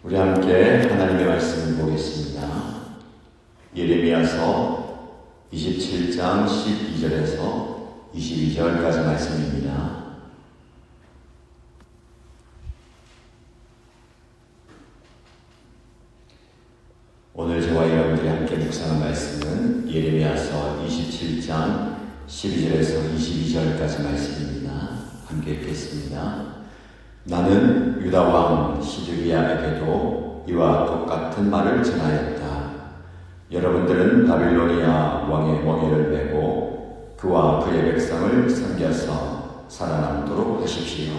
우리 함께 하나님의 말씀을 보겠습니다. 예레미야서 27장 12절에서 22절까지 말씀입니다. 오늘 저와 여러분들이 함께 묵상한 말씀은 예레미야서 27장 12절에서 22절까지 말씀입니다. 함께 읽겠습니다. 나는 유다왕 시드기야에게도 이와 똑같은 말을 전하였다. 여러분들은 바빌로니아 왕의 멍에를 메고 그와 그의 백성을 섬겨서 살아남도록 하십시오.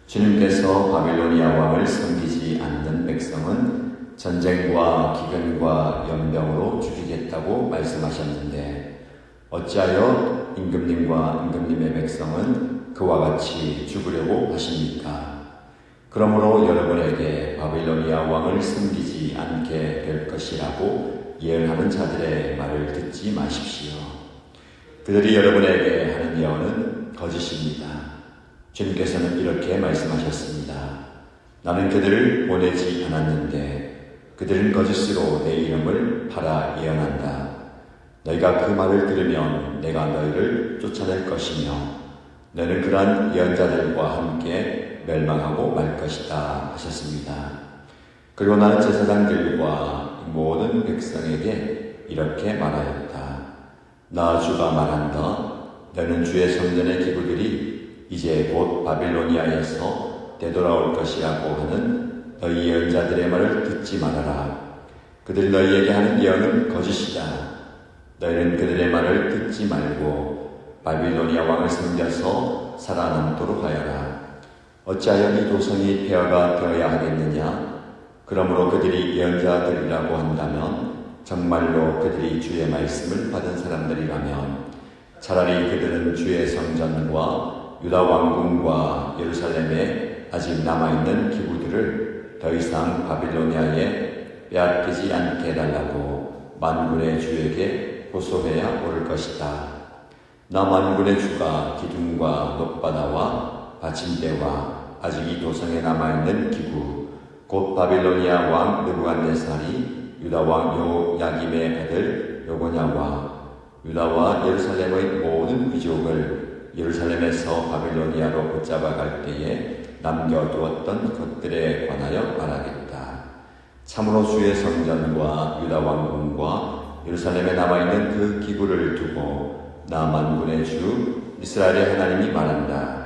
주님께서 바빌로니아 왕을 섬기지 않는 백성은 전쟁과 기근과 연병으로 죽이겠다고 말씀하셨는데 어찌하여 임금님과 임금님의 백성은 그와 같이 죽으려고 하십니까? 그러므로 여러분에게 바빌로니아 왕을 섬기지 않게 될 것이라고 예언하는 자들의 말을 듣지 마십시오. 그들이 여러분에게 하는 예언은 거짓입니다. 주님께서는 이렇게 말씀하셨습니다. 나는 그들을 보내지 않았는데 그들은 거짓으로 내 이름을 팔아 예언한다. 너희가 그 말을 들으면 내가 너희를 쫓아낼 것이며 너는 그러한 예언자들과 함께 멸망하고 말 것이다 하셨습니다. 그리고 나는 제사장들과 모든 백성에게 이렇게 말하였다. 나 주가 말한다. 너는 주의 성전의 기구들이 이제 곧 바빌로니아에서 되돌아올 것이라고 하는 너희 예언자들의 말을 듣지 말아라. 그들이 너희에게 하는 예언은 거짓이다. 너희는 그들의 말을 듣지 말고 바빌로니아 왕을 섬겨서 살아남도록 하여라. 어찌하여 이 도성이 폐허가 되어야 하겠느냐? 그러므로 그들이 예언자들이라고 한다면 정말로 그들이 주의 말씀을 받은 사람들이라면 차라리 그들은 주의 성전과 유다 왕궁과 예루살렘에 아직 남아있는 기구들을 더 이상 바빌로니아에 빼앗기지 않게 해달라고 만군의 주에게 호소해야 옳을 것이다. 나 만군의 주가 기둥과 높바다와 받침대와 아직 이 도성에 남아있는 기구 곧 바빌로니아 왕 느부갓네살이 유다 왕 요야김의 아들 요고냐와 유다와 예루살렘의 모든 귀족을 예루살렘에서 바빌로니아로 붙잡아 갈 때에 남겨두었던 것들에 관하여 말하겠다. 참으로 주의 성전과 유다 왕궁과 예루살렘에 남아있는 그 기구를 두고 나 만군의 주 이스라엘의 하나님이 말한다.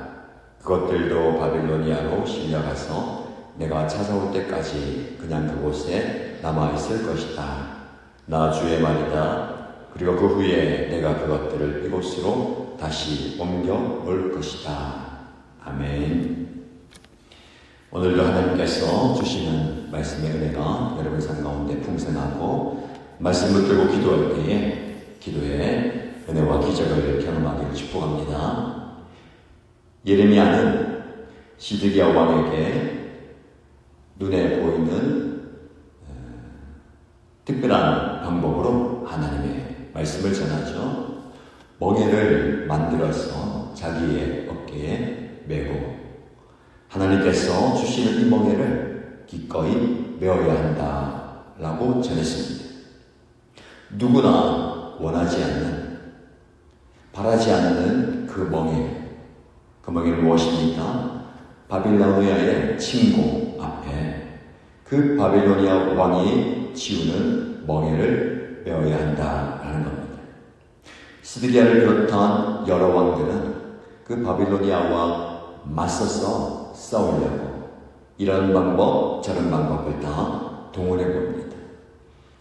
그것들도 바빌로니아로 실려가서 내가 찾아올 때까지 그냥 그곳에 남아있을 것이다. 나 주의 말이다. 그리고 그 후에 내가 그것들을 이곳으로 다시 옮겨올 것이다. 아멘. 오늘도 하나님께서 주시는 말씀의 은혜가 여러분 삶 가운데 풍성하고 말씀을 들고 기도할 때에 기도에 은혜와 기적을 경험하기를 축복합니다. 예레미야는 시드기야 왕에게 눈에 보이는 특별한 방법으로 하나님의 말씀을 전하죠. 멍에를 만들어서 자기의 어깨에 메고 하나님께서 주시는 이 멍에를 기꺼이 메어야 한다라고 전했습니다. 누구나 원하지 않는 바라지 않는 그 멍에는 무엇입니까? 바빌로니아의 침공 앞에 그 바빌로니아 왕이 지우는 멍에를 메어야 한다라는 겁니다. 시드기야를 비롯한 여러 왕들은 그 바빌로니아와 맞서서 싸우려고 이런 방법 저런 방법을 다 동원해 봅니다.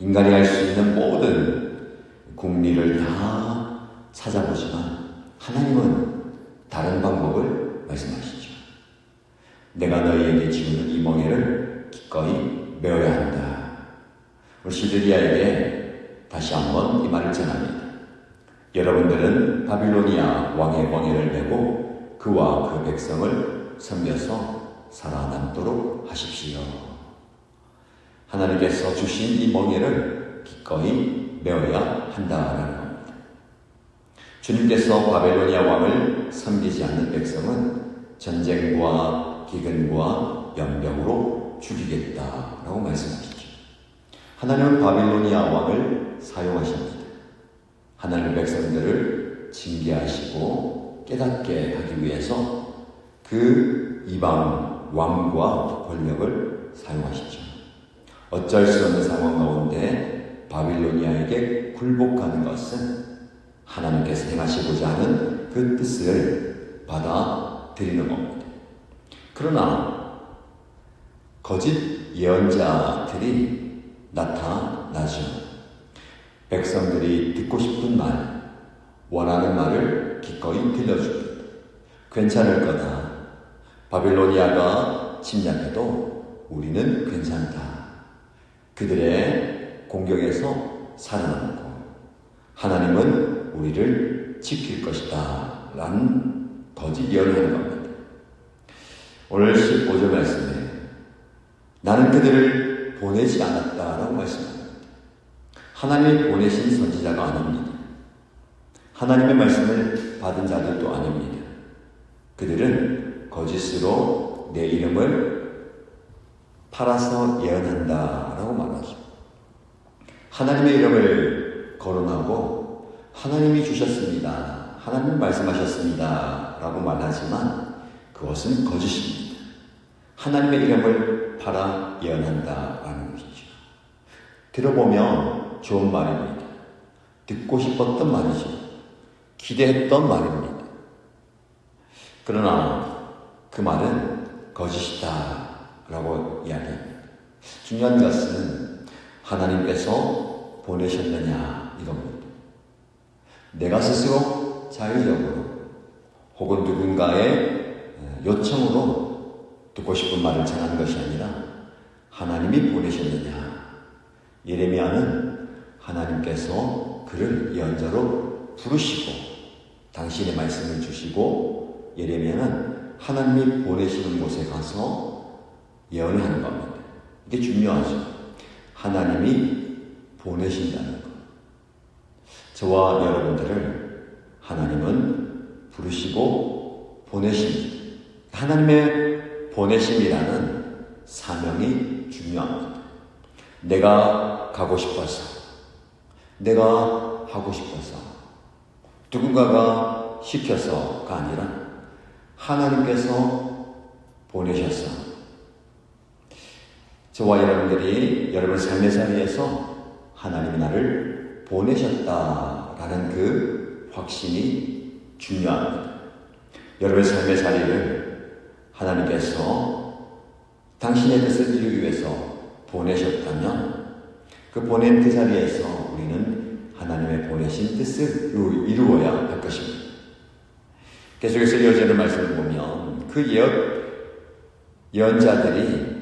인간이 할 수 있는 모든 국리를 다 찾아보지만 하나님은 다른 방법을 말씀하시죠. 내가 너희에게 지우는 이 멍에를 기꺼이 메어야 한다. 우리 시드기야에게 다시 한번 이 말을 전합니다. 여러분들은 바빌로니아 왕의 멍에를 메고 그와 그 백성을 섬겨서 살아남도록 하십시오. 하나님께서 주신 이 멍에를 기꺼이 메어야 한다라는 겁니다. 주님께서 바빌로니아 왕을 섬기지 않는 백성은 전쟁과 기근과 연병으로 죽이겠다라고 말씀하시죠. 하나님은 바빌로니아 왕을 사용하십니다. 하나님의 백성들을 징계하시고 깨닫게 하기 위해서 그 이방 왕과 권력을 사용하시죠. 어쩔 수 없는 상황 가운데 바빌로니아에게 굴복하는 것은 하나님께서 행하시고자 하는 그 뜻을 받아들이는 겁니다. 그러나 거짓 예언자들이 나타나죠. 백성들이 듣고 싶은 말, 원하는 말을 기꺼이 들려줍니다. 괜찮을 거다. 바빌로니아가 침략해도 우리는 괜찮다. 그들의 공격에서 살아남고 하나님은 우리를 지킬 것이다 라는 거짓 예언을 하는 겁니다. 오늘 15절 말씀에 나는 그들을 보내지 않았다라고 말씀합니다. 하나님이 보내신 선지자가 아닙니다. 하나님의 말씀을 받은 자들도 아닙니다. 그들은 거짓으로 내 이름을 팔아서 예언한다라고 말하죠. 하나님의 이름을 거론하고 하나님이 주셨습니다. 하나님 말씀하셨습니다. 라고 말하지만 그것은 거짓입니다. 하나님의 이름을 팔아 예언한다라는 것이죠. 들어보면 좋은 말입니다. 듣고 싶었던 말이죠. 기대했던 말입니다. 그러나 그 말은 거짓이다 라고 이야기합니다. 중요한 것은 하나님께서 보내셨느냐 이겁니다. 내가 스스로 자의적으로 혹은 누군가의 요청으로 듣고 싶은 말을 전하는 것이 아니라 하나님이 보내셨느냐. 예레미야는 하나님께서 그를 예언자로 부르시고 당신의 말씀을 주시고 예레미야는 하나님이 보내시는 곳에 가서 예언을 하는 겁니다. 이게 중요하죠. 하나님이 보내신다는 것. 저와 여러분들을 하나님은 부르시고 보내십니다. 하나님의 보내심이라는 사명이 중요합니다. 내가 가고 싶어서, 내가 하고 싶어서, 누군가가 시켜서가 아니라 하나님께서 보내셔서 저와 여러분들이 여러분 삶의 자리에서 하나님이 나를 보내셨다라는 그 확신이 중요합니다. 여러분의 삶의 자리를 하나님께서 당신의 뜻을 이루기 위해서 보내셨다면 그 보낸 그 자리에서 우리는 하나님의 보내신 뜻을 이루어야 할 것입니다. 계속해서 이어지는 말씀을 보면 그 예언자들이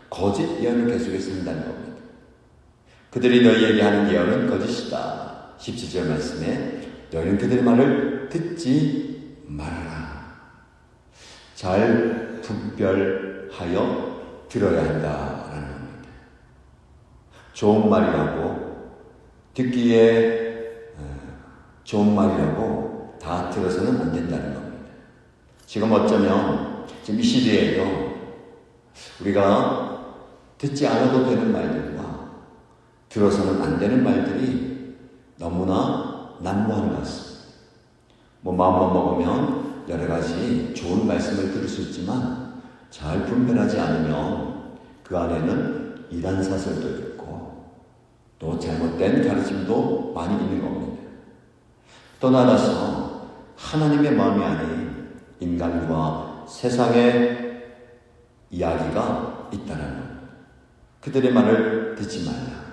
거짓 예언을 계속해서 한다는 겁니다. 그들이 너희에게 하는 예언은 거짓이다. 17절 말씀에 너희는 그들의 말을 듣지 말아라. 잘 분별하여 들어야 한다라는 겁니다. 좋은 말이라고 듣기에 좋은 말이라고 다 들어서는 안 된다는 겁니다. 지금 어쩌면 지금 이 시대에도 우리가 듣지 않아도 되는 말들과 들어서는 안 되는 말들이 너무나 난무한 것 같습니다. 마음만 먹으면 여러 가지 좋은 말씀을 들을 수 있지만 잘 분별하지 않으면 그 안에는 이단 사설도 있고 또 잘못된 가르침도 많이 있는 겁니다. 또 나아가서 하나님의 마음이 아닌 인간과 세상의 이야기가 있다는 것. 그들의 말을 듣지 말라.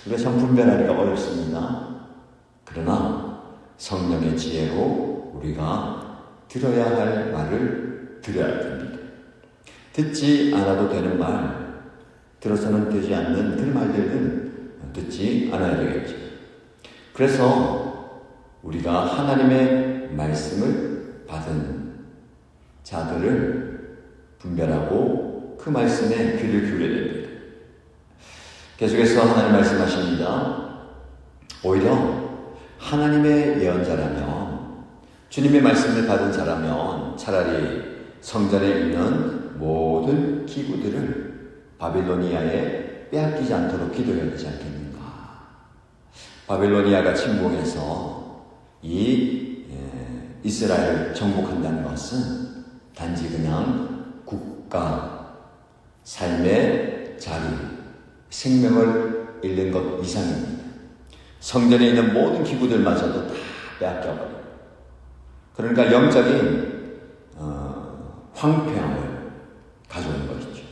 우리가 참 분별하기가 어렵습니다. 그러나 성령의 지혜로 우리가 들어야 할 말을 들어야 됩니다. 듣지 않아도 되는 말, 들어서는 되지 않는 그 말들은 듣지 않아야 되겠죠. 그래서 우리가 하나님의 말씀을 받은 자들을 분별하고 그 말씀에 귀를 기울여야 됩니다. 계속해서 하나님 말씀하십니다. 오히려 하나님의 예언자라면, 주님의 말씀을 받은 자라면 차라리 성전에 있는 모든 기구들을 바빌로니아에 빼앗기지 않도록 기도해야 되지 않겠는가. 바빌로니아가 침공해서 이 이스라엘을 정복한다는 것은 단지 그냥 국가, 삶의 자리, 생명을 잃는 것 이상입니다. 성전에 있는 모든 기구들마저도 다 빼앗겨버려요. 그러니까 영적인 황폐함을 가져오는 것이죠.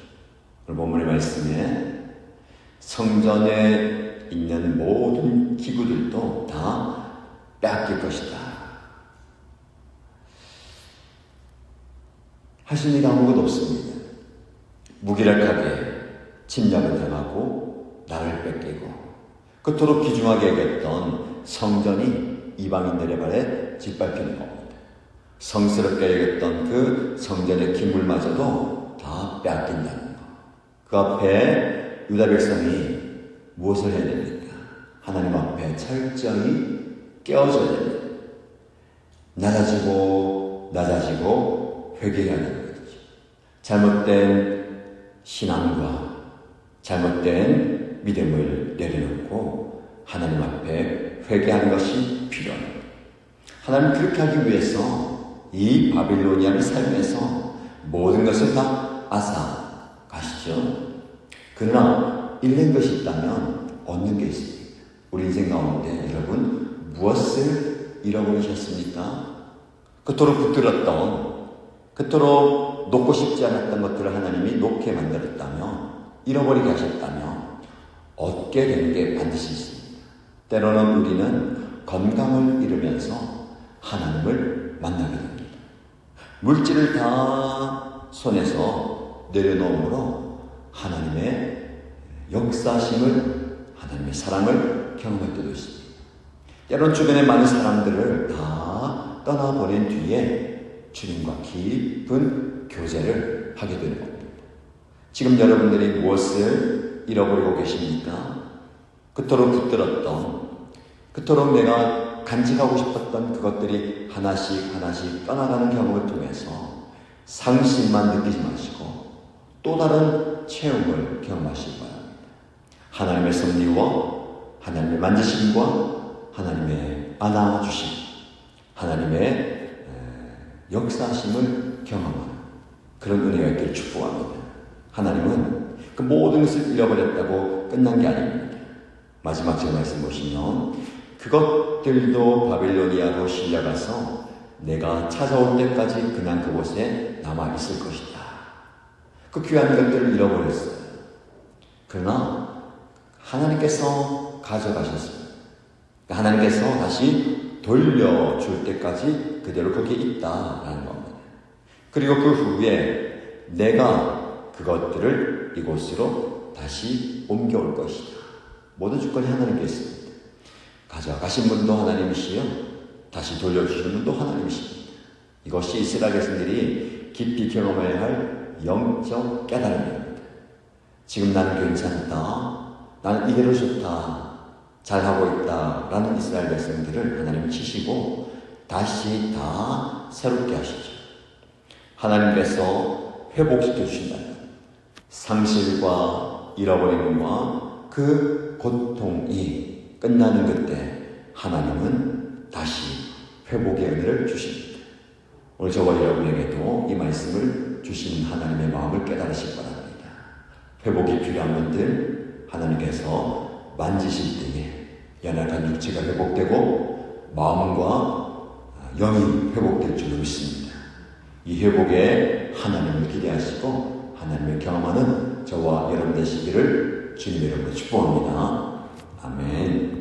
오늘 본문의 말씀에 성전에 있는 모든 기구들도 다 빼앗길 것이다. 하실 일 아무것도 없습니다. 무기력하게 침략을 당하고 나를 뺏기고 그토록 귀중하게 여겼던 성전이 이방인들의 발에 짓밟히는 겁니다. 성스럽게 여겼던 그 성전의 기물마저도 다 빼앗긴다는 것. 그 앞에 유다 백성이 무엇을 해야 됩니까? 하나님 앞에 철저히 깨어져야 됩니다. 낮아지고 회개해야 되는 거죠. 잘못된 신앙과 잘못된 믿음을 내려놓고 하나님 앞에 회개하는 것이 필요합니다. 하나님 그렇게 하기 위해서 이 바빌로니아를 사용해서 모든 것을 다 앗아 가시죠. 그러나 잃는 것이 있다면 얻는 게 있습니다. 우리 인생 가운데 여러분 무엇을 잃어버리셨습니까? 그토록 붙들었던, 그토록 놓고 싶지 않았던 것들을 하나님이 놓게 만들었다면, 잃어버리게 하셨다면 얻게 되는 게 반드시 있습니다. 때로는 우리는 건강을 잃으면서 하나님을 만나게 됩니다. 물질을 다 손에서 내려놓음으로 하나님의 역사심을, 하나님의 사랑을 경험할 때도 있습니다. 때론 주변의 많은 사람들을 다 떠나보낸 뒤에 주님과 깊은 교제를 하게 되는 겁니다. 지금 여러분들이 무엇을 잃어버리고 계십니까? 그토록 붙들었던, 그토록 내가 간직하고 싶었던 그것들이 하나씩 떠나가는 경험을 통해서 상실만 느끼지 마시고 또 다른 체험을 경험하시기 바랍니다. 하나님의 섭리와 하나님의 만지심과 하나님의 안아주심, 하나님의 역사심을 경험하는 그런 은혜가 있기를 축복합니다. 하나님은 그 모든 것을 잃어버렸다고 끝난 게 아닙니다. 마지막 제 말씀 보시면 그것들도 바빌로니아로 실려가서 내가 찾아올 때까지 그냥 그곳에 남아있을 것이다. 그 귀한 것들을 잃어버렸어요. 그러나 하나님께서 가져가셨습니다. 하나님께서 다시 돌려줄 때까지 그대로 거기에 있다라는 겁니다. 그리고 그 후에 내가 그것들을 이곳으로 다시 옮겨올 것이다. 모든 주권이 하나님께 있습니다. 가져가신 분도 하나님이시요 다시 돌려주시는 분도 하나님이십니다. 이것이 이스라엘 백성들이 깊이 경험해야 할 영적 깨달음입니다. 지금 나는 괜찮다, 나는 이대로 좋다, 잘하고 있다 라는 이스라엘 백성들을 하나님이 치시고 다시 다 새롭게 하시죠. 하나님께서 회복시켜 주신다. 상실과 잃어버림과 그 고통이 끝나는 그때 하나님은 다시 회복의 은혜를 주십니다. 오늘 저와 여러분에게도 이 말씀을 주시는 하나님의 마음을 깨달으시기 바랍니다. 회복이 필요한 분들 하나님께서 만지실 때에 연약한 육체가 회복되고 마음과 영이 회복될 줄로 믿습니다. 이 회복에 하나님을 기대하시고 하나님을 경험하는 저와 여러분 되시기를 주님의 이름으로 축복합니다. 아멘.